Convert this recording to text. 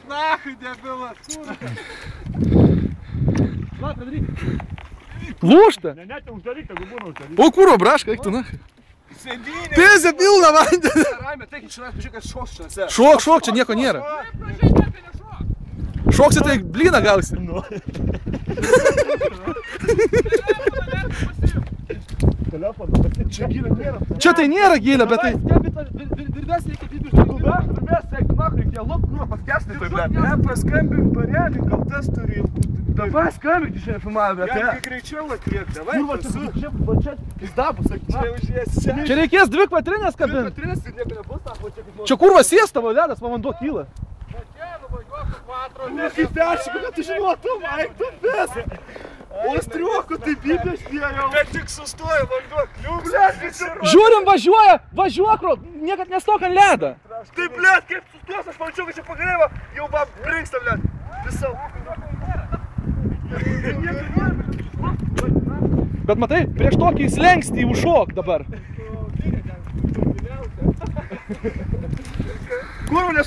Nahai, debilas, Lūžta? Ne, net uždaryk, tegu būna uždaryk. O kuro, braška, eik tu nahai. Sėdynė. Pėzė pilna vandenį. Raimė, tai šiandien pažiūrėk, kad šoks čia. Šok, čia nieko nėra. Šoksi, tai blyną gausi. Telefoną, čia gilė nėra. Čia tai nėra gilė, bet tai... Virves reikia didžių žmonių. Virves, eik, nahai, reikia lop, kur paskesnį tai, ble. Ne, paskambink barelį, gal tas turi jau būti. Davai skambink, tu šiandien filmavai, bet... Jam greičiau atliek, davai. Kur va čia pizdabus, sakyk. Čia už jas. Čia reikės 2 kvatrinės kabinti. Patrinės ir nieko nebus, sako, čia kaip nors. Čia kurva sėstavo ledas, man vanduo kyla. Ne, kaip peršyku, kad tu žinotum, eik, tu pėsė. O striuoku, tai bibės nėra. Bet tik sustoja vanduo, kliublėt, Žiūrim, važiuok, niekad nestok ant ledą. tai, blėt, kaip sustos, aš pamačiau, kad čia pagrėva, jau va, brinksta, blėt. Visą. Bet matai, prieš tokį slengstį užšok dabar. Kur nes